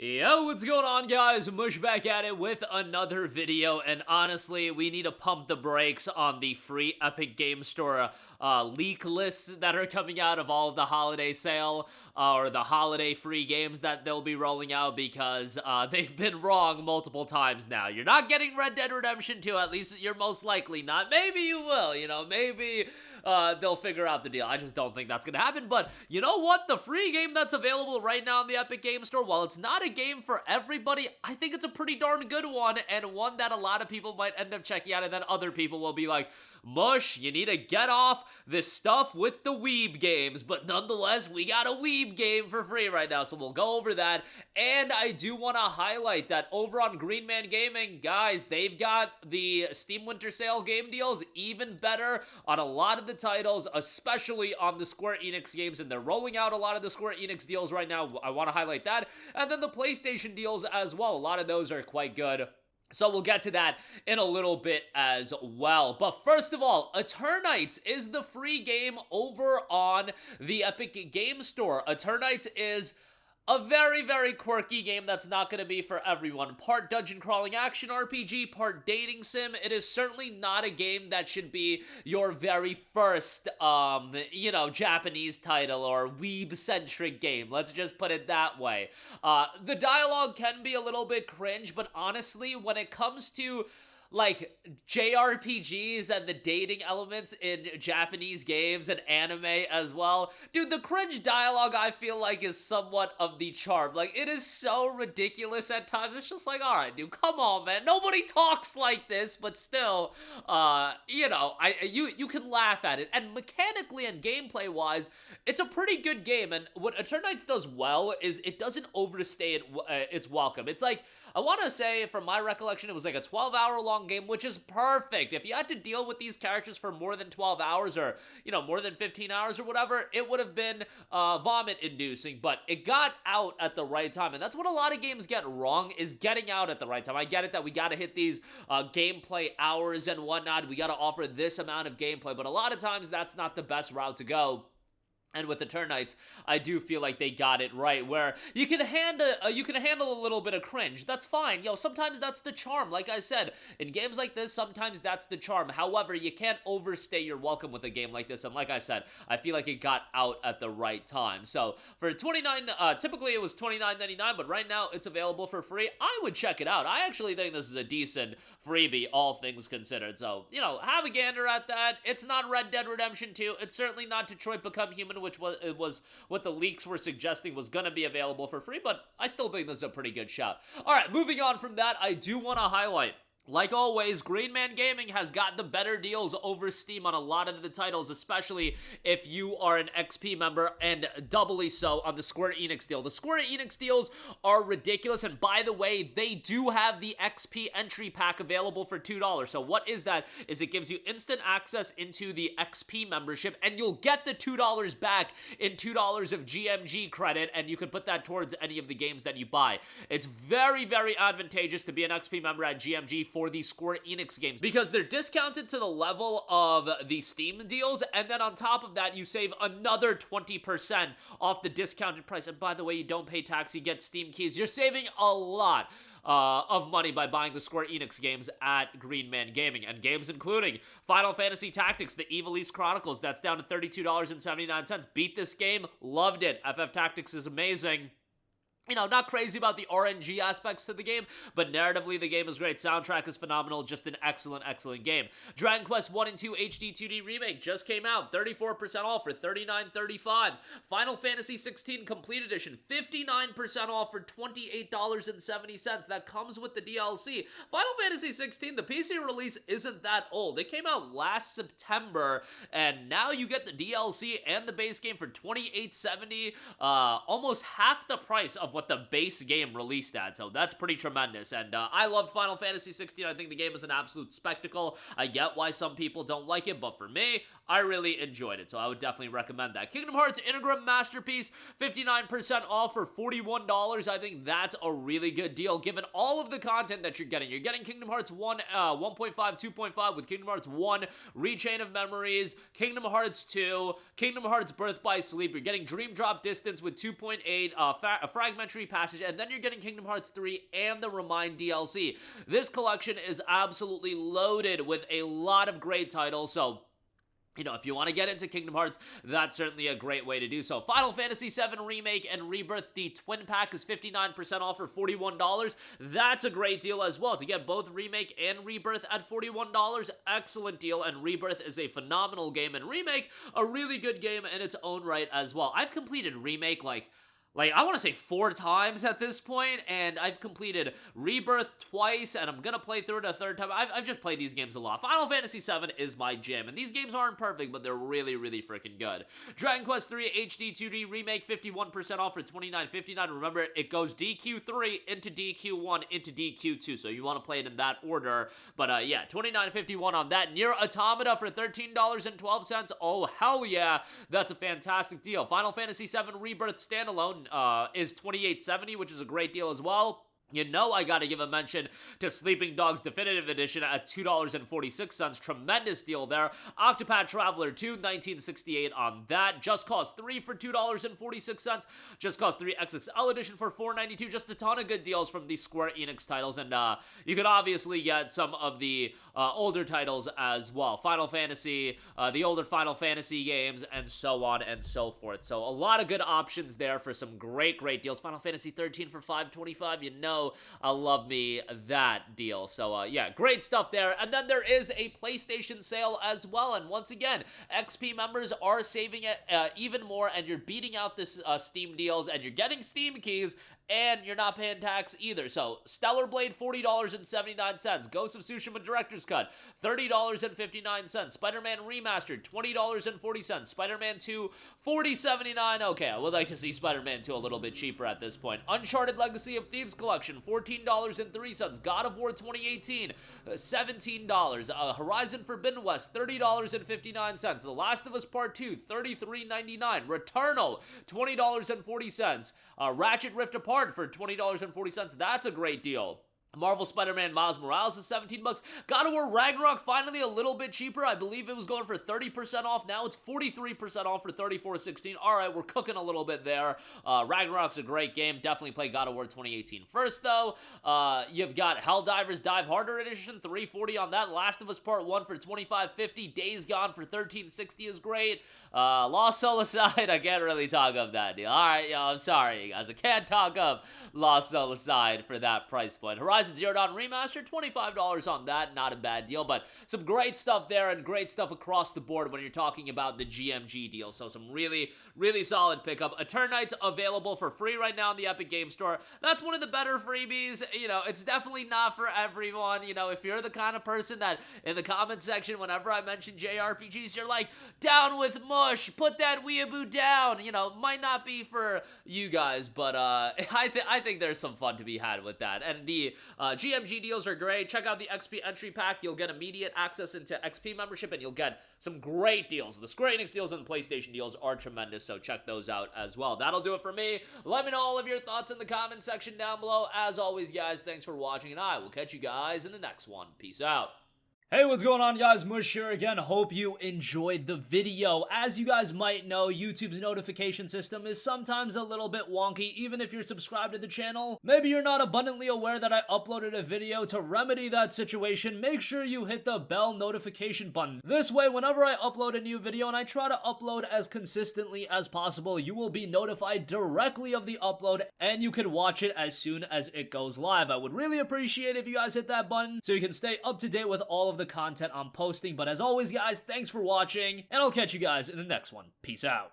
Yo, what's going on, guys? Mush back at it with another video, and honestly, we need to pump the brakes on the free Epic Game Store leak lists that are coming out of all of the holiday sale or the holiday free games that they'll be rolling out, because they've been wrong multiple times now. You're not getting Red Dead Redemption 2, at least you're most likely not. Maybe you will, maybe they'll figure out the deal. I just don't think that's gonna happen. But you know what? The free game that's available right now in the Epic Game Store, while it's not a game for everybody, I think it's a pretty darn good one, and one that a lot of people might end up checking out, and then other people will be like, Mush, you need to get off this stuff with the weeb games. But nonetheless, we got a weeb game for free right now, so we'll go over that. And I do want to highlight that over on Green Man Gaming, guys, they've got the Steam Winter Sale game deals even better on a lot of the titles, especially on the Square Enix games, and they're rolling out a lot of the Square Enix deals right now. I want to highlight that. And then the PlayStation deals as well. A lot of those are quite good. So we'll get to that in a little bit as well. But first of all, Eternights is the free game over on the Epic Game Store. Eternights is a very, very quirky game that's not going to be for everyone. Part dungeon crawling action RPG, part dating sim. It is certainly not a game that should be your very first, Japanese title or weeb-centric game. Let's just put it that way. The dialogue can be a little bit cringe, but honestly, when it comes to like JRPGs and the dating elements in Japanese games and anime as well, dude, the cringe dialogue I feel like is somewhat of the charm. Like, it is so ridiculous at times. It's just like, alright, dude, come on, man. Nobody talks like this, but still, you can laugh at it. And mechanically and gameplay wise, it's a pretty good game. And what Eternights does well is it doesn't overstay its welcome. It's like, I want to say, from my recollection, it was like a 12-hour-long game, which is perfect. If you had to deal with these characters for more than 12 hours or, more than 15 hours or whatever, it would have been vomit-inducing, but it got out at the right time, and that's what a lot of games get wrong, is getting out at the right time. I get it that we got to hit these gameplay hours and whatnot. We got to offer this amount of gameplay, but a lot of times that's not the best route to go. And with Eternights, I do feel like they got it right, where you can handle a little bit of cringe. That's fine. Sometimes that's the charm. Like I said, in games like this, sometimes that's the charm. However, you can't overstay your welcome with a game like this. And like I said, I feel like it got out at the right time. So for typically it was $29.99, but right now it's available for free. I would check it out. I actually think this is a decent freebie, all things considered. So, have a gander at that. It's not Red Dead Redemption 2. It's certainly not Detroit Become Human, which was what the leaks were suggesting was going to be available for free, but I still think this is a pretty good shout. All right, moving on from that, I do want to highlight, like always, Green Man Gaming has got the better deals over Steam on a lot of the titles, especially if you are an XP member, and doubly so on the Square Enix deal. The Square Enix deals are ridiculous, and by the way, they do have the XP entry pack available for $2. So what is that? Is it gives you instant access into the XP membership, and you'll get the $2 back in $2 of GMG credit, and you can put that towards any of the games that you buy. It's very, very advantageous to be an XP member at GMG for these Square Enix games, because they're discounted to the level of the Steam deals, and then on top of that, you save another 20% off the discounted price. And by the way, you don't pay tax, you get Steam keys. You're saving a lot of money by buying the Square Enix games at Green Man Gaming, and games including Final Fantasy Tactics, the Evil East Chronicles, that's down to $32.79. Beat this game, loved it. FF Tactics is amazing. Not crazy about the RNG aspects to the game, but narratively, the game is great. Soundtrack is phenomenal. Just an excellent, excellent game. Dragon Quest 1 and 2 HD 2D Remake just came out. 34% off for $39.35. Final Fantasy 16 Complete Edition, 59% off for $28.70. That comes with the DLC. Final Fantasy 16, the PC release isn't that old. It came out last September, and now you get the DLC and the base game for $28.70, almost half the price of what the base game released at, so that's pretty tremendous. And I love Final Fantasy 16. I think the game is an absolute spectacle. I get why some people don't like it, but for me, I really enjoyed it, so I would definitely recommend that. Kingdom Hearts Integrum Masterpiece, 59% off for $41. I think that's a really good deal, given all of the content that you're getting. You're getting Kingdom Hearts 1, 1.5, 2.5 with Kingdom Hearts 1, Rechain of Memories, Kingdom Hearts 2, Kingdom Hearts Birth by Sleep. You're getting Dream Drop Distance with 2.8, a Fragmentary Passage, and then you're getting Kingdom Hearts 3 and the Remind DLC. This collection is absolutely loaded with a lot of great titles, so if you want to get into Kingdom Hearts, that's certainly a great way to do so. Final Fantasy VII Remake and Rebirth, the Twin Pack is 59% off for $41. That's a great deal as well. To get both Remake and Rebirth at $41, excellent deal, and Rebirth is a phenomenal game, and Remake, a really good game in its own right as well. I've completed Remake, like I want to say 4 times at this point, and I've completed Rebirth twice, and I'm gonna play through it a 3rd time. I've just played these games a lot. Final Fantasy VII is my jam, and these games aren't perfect, but they're really, really freaking good. Dragon Quest III HD 2D Remake, 51% off for $29.59. Remember, it goes DQ3 into DQ1 into DQ2, so you want to play it in that order. But yeah, $29.51 on that. Nier Automata for $13.12. Oh, hell yeah, that's a fantastic deal. Final Fantasy VII Rebirth Standalone is $28.70, which is a great deal as well. I gotta give a mention to Sleeping Dogs Definitive Edition at $2.46. Tremendous deal there. Octopath Traveler 2, $19.68 on that. Just Cause 3 for $2.46. Just Cause 3 XXL Edition for $4.92. Just a ton of good deals from these Square Enix titles, and you could obviously get some of the older titles as well. Final Fantasy, the older Final Fantasy games, and so on and so forth. So a lot of good options there for some great deals. Final Fantasy 13 for $5.25, I love me that deal. So yeah, great stuff there. And then there is a PlayStation sale as well, and once again, XP members are saving it even more, and you're beating out this Steam deals, and you're getting Steam keys, and you're not paying tax either. So Stellar Blade, $40.79. Ghost of Tsushima Director's Cut, $30.59. Spider-Man Remastered, $20.40. Spider-Man 2, $40.79. Okay, I would like to see Spider-Man 2 a little bit cheaper at this point. Uncharted Legacy of Thieves Collection, $14.03. God of War 2018, $17. Horizon Forbidden West, $30.59. The Last of Us Part 2, $33.99. Returnal, $20.40. Ratchet Rift Apart for $20.40. That's a great deal. Marvel Spider-Man Miles Morales is $17. God of War Ragnarok finally a little bit cheaper. I believe it was going for 30% off. Now it's 43% off for $34.16. All right, we're cooking a little bit there. Ragnarok's a great game. Definitely play God of War 2018 first, though. You've got Helldivers Dive Harder Edition, $340 on that. Last of Us Part 1 for $25.50. Days Gone for $13.60 is great. Lost Soul aside, I can't really talk up that deal. All right, I'm sorry, you guys. I can't talk up Lost Soul aside for that price point. Horizon Zero Dawn Remastered, $25 on that. Not a bad deal, but some great stuff there and great stuff across the board when you're talking about the GMG deal. So some really solid pickup. Eternights available for free right now in the Epic Game Store. That's one of the better freebies. It's definitely not for everyone. If you're the kind of person that in the comment section, whenever I mention JRPGs, you're like, down with mush, put that weeaboo down. Might not be for you guys, but I think there's some fun to be had with that. And the GMG deals are great. Check out the XP entry pack. You'll get immediate access into XP membership, and you'll get some great deals. The Square Enix deals and the PlayStation deals are tremendous, so check those out as well. That'll do it for me. Let me know all of your thoughts in the comment section down below. As always, guys, thanks for watching, and I will catch you guys in the next one. Peace out. Hey, what's going on, guys? Mush here again. Hope you enjoyed the video. As you guys might know, YouTube's notification system is sometimes a little bit wonky, even if you're subscribed to the channel. Maybe you're not abundantly aware that I uploaded a video. To remedy that situation, make sure you hit the bell notification button. This way, whenever I upload a new video, and I try to upload as consistently as possible, you will be notified directly of the upload, and you can watch it as soon as it goes live. I would really appreciate if you guys hit that button so you can stay up to date with all of the content I'm posting. But as always, guys, thanks for watching, and I'll catch you guys in the next one. Peace out.